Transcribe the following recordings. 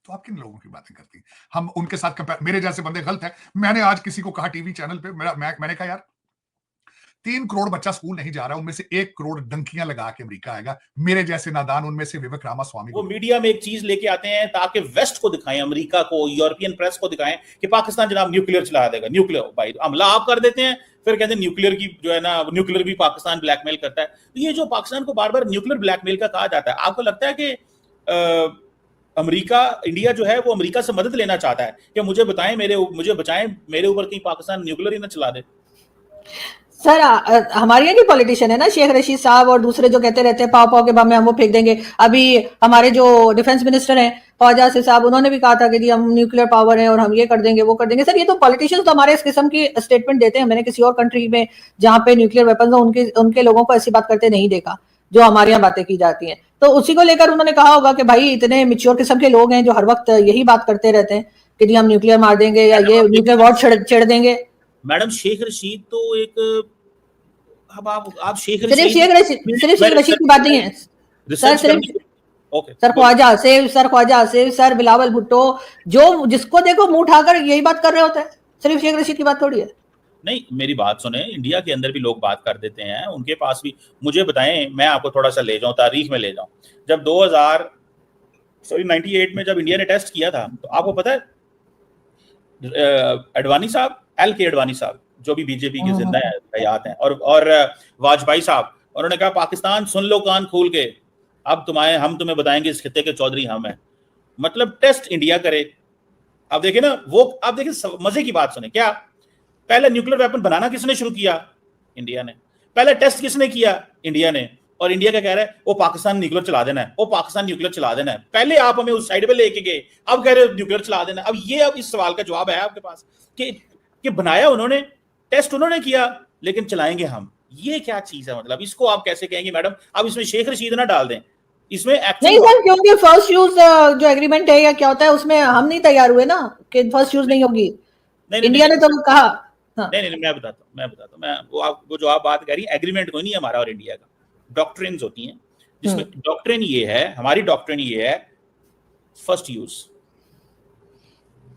तो आप किन लोगों की बातें करती हैं? हम उनके साथ मेरे जैसे बंदे गलत है। मैंने आज किसी को कहा टीवी चैनल पे, मैंने कहा यार 3 करोड़ बच्चा स्कूल नहीं जा रहा, उनमें से 1 करोड़ डंकियां लगा के अमेरिका आएगा। मेरे जैसे नादान उनमें से विवेक रामास्वामी वो को मीडिया में एक चीज लेके आते हैं ताकि वेस्ट को दिखाएं, अमेरिका को, यूरोपियन प्रेस को दिखाएं कि पाकिस्तान जनाब न्यूक्लियर चला देगा। न्यूक्लियर भाई हमला आप कर देते हैं, फिर कहते हैं न्यूक्लियर की जो है ना, न्यूक्लियर भी पाकिस्तान ब्लैकमेल करता है। तो ये जो पाकिस्तान को बार बार न्यूक्लियर ब्लैकमेल का कहा जाता है, आपको लगता है कि अमेरिका, इंडिया जो है वो अमेरिका से मदद लेना चाहता है कि मुझे बचाएं मेरे ऊपर कहीं पाकिस्तान न्यूक्लियर ही ना चला दे? सर हमारे यहाँ की पॉलिटिशियन है ना शेख रशीद साहब और दूसरे जो कहते रहते हैं पाव पाव के बम में हम वो फेंक देंगे। अभी हमारे जो डिफेंस मिनिस्टर हैं ख्वाजा आसिफ साहब, उन्होंने भी कहा था कि जी हम न्यूक्लियर पावर है और हम ये कर देंगे वो कर देंगे। सर ये तो पॉलिटिशियंस तो हमारे इस किस्म की स्टेटमेंट देते हैं। मैंने किसी और कंट्री में जहाँ पे न्यूक्लियर वेपन हो उनके लोगों को ऐसी बात करते नहीं देखा जो हमारे यहाँ बातें की जाती हैं। तो उसी को लेकर उन्होंने कहा होगा कि भाई इतने मेच्योर किस्म के लोग हैं जो हर वक्त यही बात करते रहते हैं कि जी हम न्यूक्लियर मार देंगे या ये न्यूक्लियर वॉर छेड़ देंगे। मैडम शेख रशीद तो एक, अब आप शेख सिर्फ शेख रशीद की बात नहीं है sir, sir Khawaja Asif sir Bilawal Bhutto, जो जिसको देखो मुंह उठाकर यही बात कर रहे होते हैं। सिर्फ शेख रशीद की बात थोड़ी है। नहीं, मेरी बात सुने, इंडिया के अंदर भी लोग बात कर देते हैं, उनके पास भी। मुझे बताएं, मैं आपको थोड़ा सा ले जाऊं, तारीख में ले जाऊं। जब 98 में जब इंडिया ने टेस्ट किया था, तो आपको पता है अडवाणी साहब, LK अडवाणी साहब, जो भी बीजेपी के जिंदा है, हयात हैं, और वाजपेयी साहब, उन्होंने कहा पाकिस्तान सुन लो कान खोल के, अब हम तुम्हें बताएंगे इस खित्ते के चौधरी हम हैं। मतलब टेस्ट इंडिया करे। अब देखिए ना, वो आप देखिए मजे की बात सुने, क्या पहले न्यूक्लियर वेपन बनाना किसने शुरू किया? इंडिया ने। पहले टेस्ट किसने किया? इंडिया ने। और इंडिया क्या कह रहा है? वो पाकिस्तान न्यूक्लियर चला देना है, वो पाकिस्तान न्यूक्लियर चला देना है। पहले आप हमें उस साइड पे लेके गए, अब कह रहे हो न्यूक्लियर चला देना। अब इस सवाल का जवाब है आपके पास कि बनाया उन्होंने, टेस्ट उन्होंने किया, लेकिन चलाएंगे हम। ये क्या चीज है? मतलब इसको आप कैसे कहेंगे मैडम? अब इसमें शेख रशीद ना डाल दें इसमें। नहीं सर, क्योंकि फर्स्ट यूज जो एग्रीमेंट है या क्या होता है उसमें हम नहीं तैयार हुए ना कि फर्स्ट यूज नहीं होगी। इंडिया ने तो कहा। हाँ। नहीं, मैं बताता हूँ। वो जो आप बात कर रही है, एग्रीमेंट कोई नहीं है हमारा और इंडिया का, डॉक्ट्रिन होती हैं, जिसमें डॉक्ट्रिन ये है, हमारी डॉक्ट्रिन ये है फर्स्ट यूज,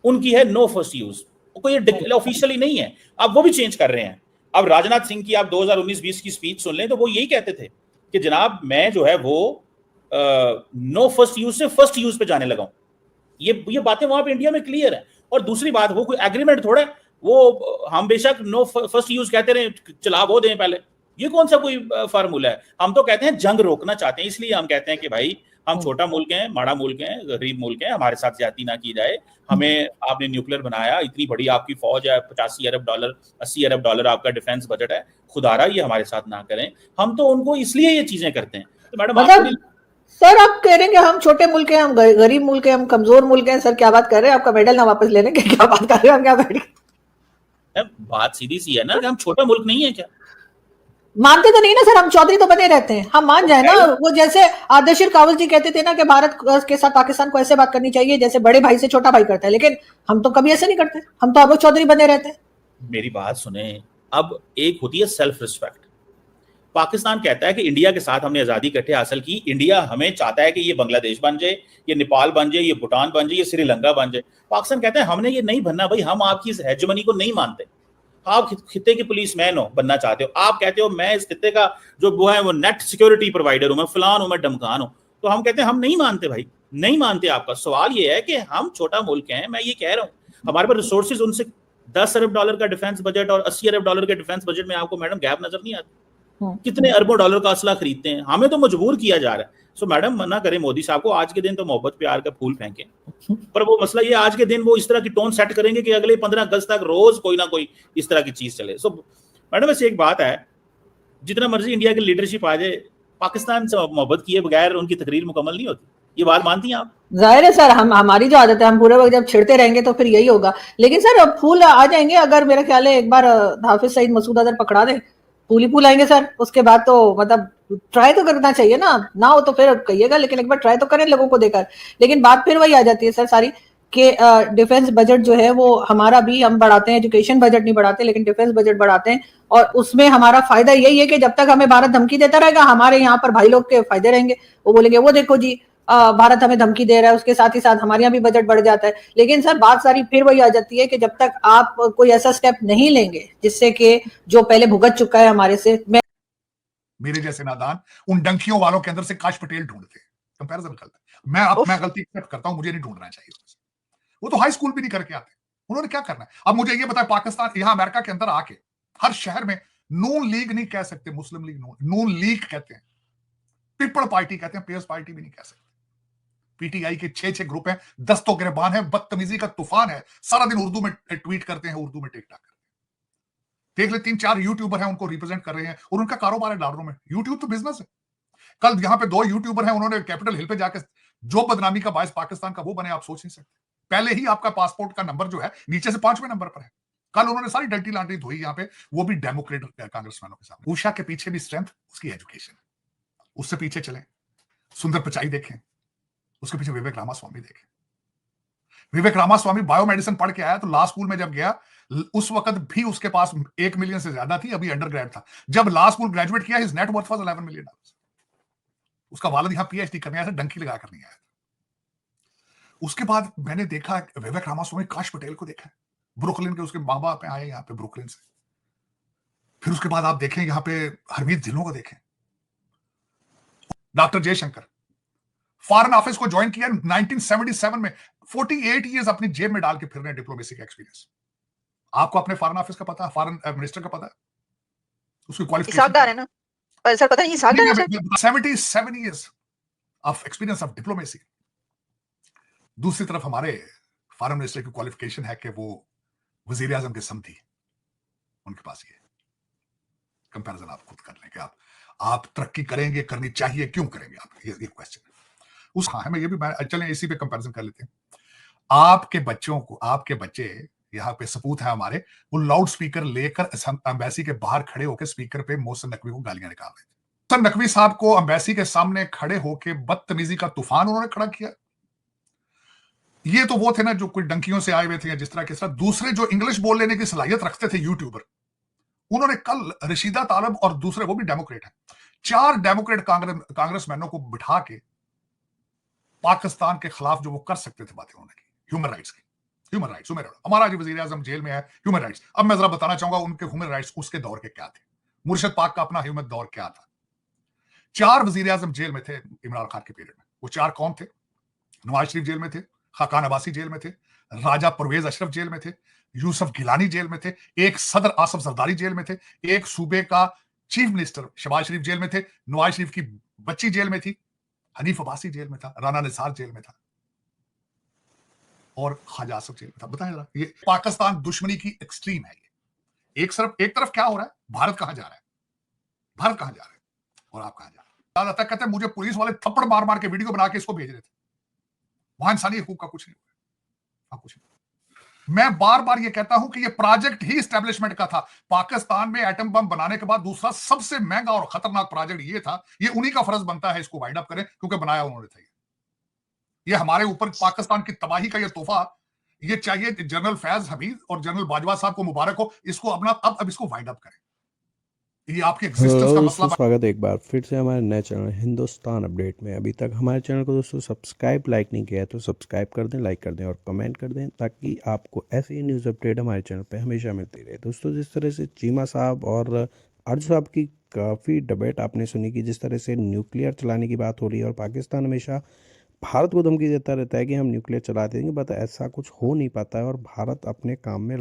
उनकी है नो फर्स्ट यूज। कोई ऑफिशियली नहीं है, अब वो भी चेंज कर रहे हैं। अब राजनाथ सिंह की आप 2019-20 की स्पीच सुन लें तो वो यही कहते थे कि जनाब मैं जो है वो नो फर्स्ट यूज से फर्स्ट यूज पे जाने लगा हूं। ये बातें वहां पे इंडिया में क्लियर है। और दूसरी बात, वो कोई एग्रीमेंट थोड़ा है, वो हम बेशक नो फर्स्ट यूज कहते रहे, चला वो दें पहले, ये कौन सा कोई फार्मूला है? हम तो कहते हैं जंग रोकना चाहते हैं, इसलिए हम कहते हैं कि भाई हम छोटा मुल्क हैं, माड़ा मुल्क है, गरीब मुल्क है, हमारे साथ ज्यादती ना की जाए। हमें आपने न्यूक्लियर बनाया, इतनी बड़ी आपकी फौज है, 85 अरब डॉलर 80 अरब डॉलर आपका डिफेंस बजट है, खुदारा ये हमारे साथ ना करें। हम तो उनको इसलिए ये चीजें करते हैं। तो मैडम सर आप कह रहे हैं कि हम छोटे मुल्क हैं, हम गरीब मुल्क हैं, हम कमजोर मुल्क हैं। सर क्या बात कर रहे हैं? आपका मेडल ना वापस लेने के क्या बात कर रहे हैं? हम क्या बैठ बात सीधी सी है ना कि हम छोटा मुल्क नहीं है क्या? मानते तो नहीं ना सर, हम चौधरी तो बने रहते हैं। हम मान जाए ना, वो जैसे आदर्श कावल जी कहते थे ना कि भारत के साथ पाकिस्तान को ऐसे बात करनी चाहिए जैसे बड़े भाई से छोटा भाई करता है, लेकिन हम तो कभी ऐसे नहीं करते। हम तो अब चौधरी बने रहते हैं। मेरी बात सुने, अब एक होती है सेल्फ रिस्पेक्ट। पाकिस्तान कहता है कि इंडिया के साथ हमने आजादी इकट्ठे हासिल की, इंडिया हमें चाहता है कि ये बांग्लादेश बन जाए, ये नेपाल बन जाए, ये भूटान बन जाए, ये श्रीलंका बन जाए। पाकिस्तान कहता है हमने ये नहीं बनना भाई, हम आपकी इस हेजमनी को नहीं मानते। आप खित्ते के पुलिसमैन हो, बनना चाहते हो, आप कहते हो मैं इस खित्ते का जो वो है वो नेट सिक्योरिटी प्रोवाइडर हूं, मैं फलान हूं, मैं डमकान हूं, तो हम कहते हैं हम नहीं मानते भाई, नहीं मानते आपका। सवाल ये है कि हम छोटा मुल्क हैं, मैं ये कह रहा हूं, हमारे पास रिसोर्सेज उनसे 10 अरब डॉलर का डिफेंस बजट और 80 अरब डॉलर के डिफेंस बजट में आपको मैडम गैप नजर नहीं आता? कितने अरबों डॉलर का असला खरीदते हैं, हमें तो मजबूर किया जा रहा है। सो मैडम मना करें मोदी साहब को, आज के दिन तो मोहब्बत प्यार का फूल फेंके, पर वो मसला ये आज के दिन वो इस तरह की टोन सेट करेंगे कि अगले 15 अगस्त तक रोज कोई ना कोई इस तरह की चीज चले। सो मैडम वैसे एक बात है, जितना मर्जी इंडिया की लीडरशिप आ जाए, पाकिस्तान से मोहब्बत किए बगैर उनकी तकरीर मुकम्मल नहीं होती। ये बात मानती हैं आप? जाहिर है सर, हमारी जो आदत है, हम पूरे वक्त जब छिड़ते रहेंगे तो फिर यही होगा। लेकिन सर अब फूल आ जाएंगे, अगर मेरा ख्याल है एक बार हाफिज सईद मसूद अजहर पकड़ा दे, फूल ही फूल आएंगे सर। उसके बाद तो मतलब ट्राई तो करना चाहिए ना हो तो फिर कहिएगा, लेकिन एक बार ट्राई तो करें लोगों को देकर। लेकिन बात फिर वही आ जाती है सर सारी कि डिफेंस बजट जो है वो हमारा भी हम बढ़ाते हैं, एजुकेशन बजट नहीं बढ़ाते लेकिन डिफेंस बजट बढ़ाते हैं। और उसमें हमारा फायदा यही है कि जब तक हमें भारत धमकी देता रहेगा, हमारे यहाँ पर भाई लोग के फायदे रहेंगे। वो बोलेंगे वो देखो जी भारत हमें धमकी दे रहा है, उसके साथ ही साथ हमारे यहाँ भी बजट बढ़ जाता है। लेकिन सर बात सारी फिर वही आ जाती है कि जब तक आप कोई ऐसा स्टेप नहीं लेंगे जिससे कि जो पहले भुगत चुका है हमारे से, मेरे जैसे नादान उन डंकियों वालों के अंदर से काश पटेल ढूंढते। कंपैरिजन गलत है। मैं गलती एक्सेप्ट करता हूं, मुझे नहीं ढूंढना चाहिए। वो तो हाई स्कूल भी नहीं करके आते, उन्होंने क्या करना है। अब मुझे ये बताए, पाकिस्तान यहां अमेरिका के अंदर आके हर शहर में नून लीग नहीं कह सकते, मुस्लिम लीग नून लीग कहते हैं, पीपल पार्टी कहते हैं, पीएस पार्टी भी नहीं कह सकते। पीटीआई के 6 ग्रुप हैं, 10 तो गिरबान है, बदतमीजी का तूफान है, सारा दिन उर्दू में ट्वीट करते हैं, उर्दू में टिकटॉक करते हैं। देख ले 3-4 यूट्यूबर हैं, उनको रिप्रेजेंट कर रहे हैं और उनका कारोबार है डॉलरों में। यूट्यूब तो बिजनेस है। कल यहाँ पे 2 यूट्यूबर हैं, उन्होंने कैपिटल हिल पे जाकर जो बदनामी का बायस पाकिस्तान का वो बने, आप सोच नहीं सकते। पहले ही आपका पासपोर्ट का नंबर जो है नीचे से 5वें नंबर पर है। कल उन्होंने सारी डल्टी लांटी धोई यहाँ पे, वो भी डेमोक्रेट कांग्रेसमैनों के सामने। उषा के पीछे भी स्ट्रेंथ उसकी एजुकेशन, उससे पीछे चले सुंदर पिचाई देखें, उसके पीछे विवेक रामास्वामी देखें। विवेक रामास्वामी बायोमेडिसिन पढ़ के आया तो लॉ स्कूल में जब गया, उस वक्त भी उसके पास 1 मिलियन से ज्यादा थी, अभी अंडर ग्रेड था। जब लॉ स्कूल ग्रेजुएट किया, his net worth was $11 million. उसका वालिद यहां पीएचडी करने आया था, डंकी लगा कर नहीं आया था। उसके बाद मैंने देखा विवेक रामास्वामी, काश पटेल को देखा, ब्रुकलिन के उसके माँ बाप आए यहाँ पे ब्रुकलिन से। फिर उसके बाद आप देखें यहाँ पे हरमीत ढिल्लों को देखें, डॉक्टर जयशंकर फॉरेन ऑफिस को ज्वाइन किया 1977 में, 48 ईयर्स अपनी जेब में डाल के फिर रहे हैं, डिप्लोमेसी का एक्सपीरियंस। आपको अपने फॉरेन ऑफिस का पता है, फॉरेन मिनिस्टर का पता है, उसकी क्वालिफिकेशन है ना, पर सर पता नहीं 77 years of experience of diplomacy. दूसरी तरफ हमारे फॉरेन मिनिस्टर की क्वालिफिकेशन है कि वो वजीर आजम के समधी, उनके पास ये कंपैरिजन आप खुद कर लें कि आप तरक्की करेंगे, करनी चाहिए, क्यों करेंगे आप, ये क्वेश्चन है। उस हाँ है, मैं ये भी चलें इसी पे कंपैरिजन कर लेते हैं। आपके बच्चों को, आपके बच्चे यहाँ पे सपूत है हमारे, वो लाउड स्पीकर लेकर एम्बेसी के बाहर खड़े होकर स्पीकर पे मोहसिन नकवी को गालियां निकाल रहे थे। मोहसिन नकवी साहब को एम्बेसी के सामने खड़े होकर बदतमीजी का तूफान उन्होंने खड़ा किया। ये तो वो थे ना जो कोई डंकियों से आए हुए थे या जिस तरह किस तरह। दूसरे जो इंग्लिश बोल लेने की सलाहियत रखते थे यूट्यूबर, उन्होंने कल रशीदा तालब और दूसरे, वो भी डेमोक्रेट हैं, 4 डेमोक्रेट कांग्रेसमैनों को बिठा के पाकिस्तान के खिलाफ जो वो कर सकते थे बातें उन्होंने की, ह्यूमन राइट्स की। ह्यूमन राइट्स, हमारा जो वजीर आजम जेल में है, ह्यूमन राइट्स। अब मैं जरा बताना चाहूंगा उनके ह्यूमन राइट्स उसके दौर के क्या थे, मुर्शद पाक का अपना ह्यूमन दौर क्या था। 4 वजीर आजम जेल में थे इमरान खान के पीरियड में। वो 4 कौन थे? नवाज शरीफ जेल में थे, खाकान अब्बासी जेल में थे, राजा परवेज अशरफ जेल में थे, यूसुफ गिलानी जेल में थे, एक सदर आसफ जरदारी जेल में थे, एक सूबे का चीफ मिनिस्टर शहबाज शरीफ जेल में थे, नवाज शरीफ की बच्ची जेल में थी, हनीफ अब्बासी जेल में था, राना निसार जेल में था और ख्वाजा आसफ जेल में था। बताएं जरा, ये पाकिस्तान दुश्मनी की एक्सट्रीम है। ये एक तरफ क्या हो रहा है, भारत कहां जा रहा है, भारत कहां जा रहा है और आप कहां जा रहे हैं। कहते हैं मुझे पुलिस वाले थप्पड़ मार मार के वीडियो बना के इसको भेज रहे थे, वहां इंसानी हकूक का कुछ नहीं हुआ, कुछ नहीं। मैं बार बार ये कहता हूं कि ये प्रोजेक्ट ही एस्टेब्लिशमेंट का था। पाकिस्तान में एटम बम बनाने के बाद दूसरा सबसे महंगा और खतरनाक प्रोजेक्ट ये था। ये उन्हीं का फर्ज बनता है इसको वाइंड अप करें, क्योंकि बनाया उन्होंने था। ये हमारे ऊपर पाकिस्तान की तबाही का ये तोहफा, ये चाहिए जनरल फैज हमीद और जनरल बाजवा साहब को मुबारक हो, इसको अपना अब इसको वाइंड अप करें। ये आपकी एग्जिस्टेंस का मसला। स्वागत है एक बार फिर से हमारे नए चैनल हिंदुस्तान अपडेट में। अभी तक हमारे चैनल को दोस्तों सब्सक्राइब लाइक नहीं किया है तो सब्सक्राइब कर दें, लाइक कर दें और कमेंट कर दें, ताकि आपको ऐसे ही न्यूज़ अपडेट हमारे चैनल पे हमेशा मिलती रहे। दोस्तों जिस तरह से चीमा साहब और अर्ज साहब की काफ़ी डिबेट आपने सुनी कि जिस तरह से न्यूक्लियर चलाने की बात हो रही है और पाकिस्तान हमेशा भारत को धमकी देता रहता है कि हम न्यूक्लियर चला देंगे, बट ऐसा कुछ हो नहीं पाता है और भारत अपने काम में